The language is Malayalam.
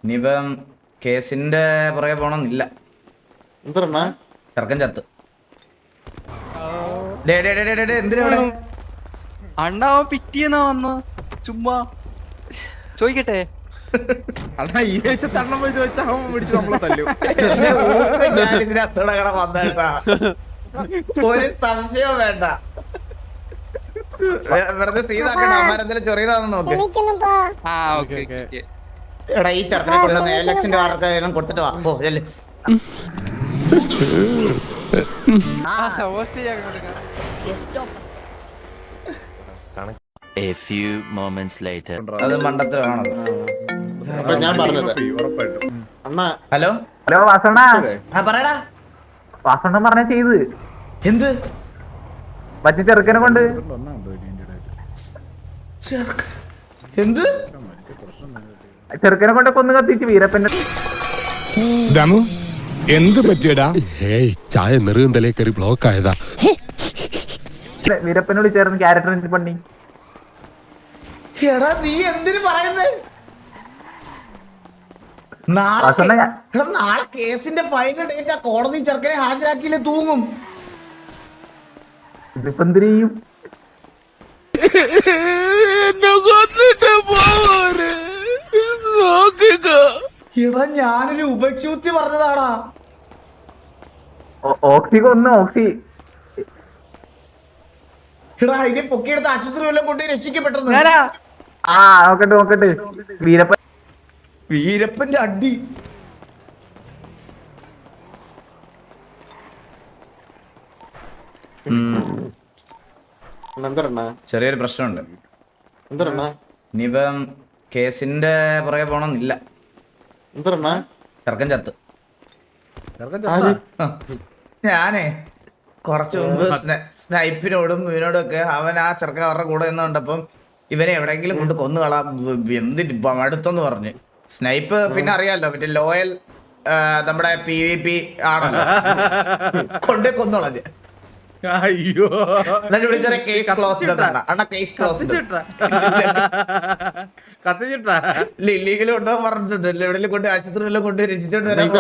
ഇനിയിപ്പം കേസിന്റെ പുറകെ പോണമെന്നില്ല. എന്തരണ്ണാ ചെറുക്കൻ ചത്ത്. എന്തിനാ അണ്ണാവൻ പിറ്റിയെന്നാ വന്ന് ചുമ്മാ ചോദിക്കട്ടെ. അണ്ണാ ഈ വയസ്സത്ത് അണ്ണൻ പോയി ചോദിച്ചാൽ അവൻ പിടിച്ച് നമ്മളെ തല്ലു. ഇതിനകത്തോടെ കട വന്നേട്ടാ, ഒരു സംശയവും വേണ്ട. വെറുതെ സീതാക്കണ്ട, അമ്മാരെന്തെങ്കിലും ചൊറിയതാണെന്ന് നോക്ക്. ആ ഓക്കെ ഓക്കെ. എടാ ഈ ചെറുക്കനെ കൊണ്ടുവന്ന് എലക്ഷന്റെ ആർക്കെല്ലാം കൊടുത്തിട്ട് വാ. ഓ ചെല്ല്. A few moments later. അത് മണ്ടത്തിലാണത്. അപ്പൊ ഞാൻ പറഞ്ഞത് ഉറപ്പായിട്ടും അണ്ണാ. ഹലോ ഹലോ വാസണ്ണ. ആ പറയടാ. വാസണ്ണ പറഞ്ഞ ചെയ്ത് എന്ത് മറ്റേ ചെറുക്കനെ കൊണ്ട് എന്ത് ചെറുക്കനെ കൊണ്ട് കൊന്നു കത്തിച്ച് വീരപ്പന്റെ ദമു എന്ത് പറ്റിയടാ? ഏയ് ചായ നെറുകും തലേ കയറി ബ്ലോക്ക് ആയതാ. വീരപ്പനോട് ചേർന്ന് ക്യാരക്ടർ പണി. എടാ നീ എന്തിനു പറയുന്നത്? വാസണ്ണ നാളെ കേസിന്റെ ഫൈനൽ ഡേറ്റ് കോടതി ചെറുക്കനെ ഹാജരാക്കിയില്ലേ തൂങ്ങും. ഇതിപ്പോ എന്തിനു ചെയ്യും? എടാ ഞാനൊരു ഉപക്ഷൂത്തി പറഞ്ഞതാടാ. ഓക്സി കൊന്ന് ഓക്സി. എടാ അതിനെ പൊക്കിയെടുത്ത് ആശുപത്രി വല്ലതും കൊണ്ട് രക്ഷിക്കപ്പെട്ടത്. ആ നോക്കട്ടെ നോക്കട്ടെ. വീരപ്പൻ വീരപ്പന്റെ അടി. എന്തരണ്ണാ ചെറിയൊരു പ്രശ്നമുണ്ട്. എന്തരണ്ണാ ഇനിയിപ്പം കേസിന്റെ പുറകെ പോണമെന്നില്ല. എന്തരണ്ണാ ചെറുക്കൻ ചത്ത്. ഞാനേ കുറച്ച് മുമ്പ് സ്നൈപ്പിനോടും ഇവനോടും ഒക്കെ അവൻ ആ ചെറുക്കൻ അവരുടെ കൂടെ നിന്ന് കണ്ടപ്പം ഇവനെ എവിടെയെങ്കിലും കൊണ്ട് കൊന്നു കളാം എന്തിട്ട് അടുത്തെന്ന് പറഞ്ഞ്. സ്നൈപ്പ് പിന്നെ അറിയാലോ മറ്റേ ലോയൽ നമ്മുടെ PVP ആണല്ലോ, കൊണ്ടേ കൊന്നുകളഞ്ഞ്. അയ്യോ എന്നിട്ട് വിളിച്ചാൽ കേസ് ക്ലോസ് അണ്ണാ, കേസ് ക്ലോസ്. കത്തിച്ചിട്ടാ ഇല്ലീഗൽ കൊണ്ടുപോകാൻ പറഞ്ഞിട്ടുണ്ട്. എവിടെയെങ്കിലും കൊണ്ട് ആശുപത്രി കൊണ്ട് രചിച്ചോണ്ട് വരാൻ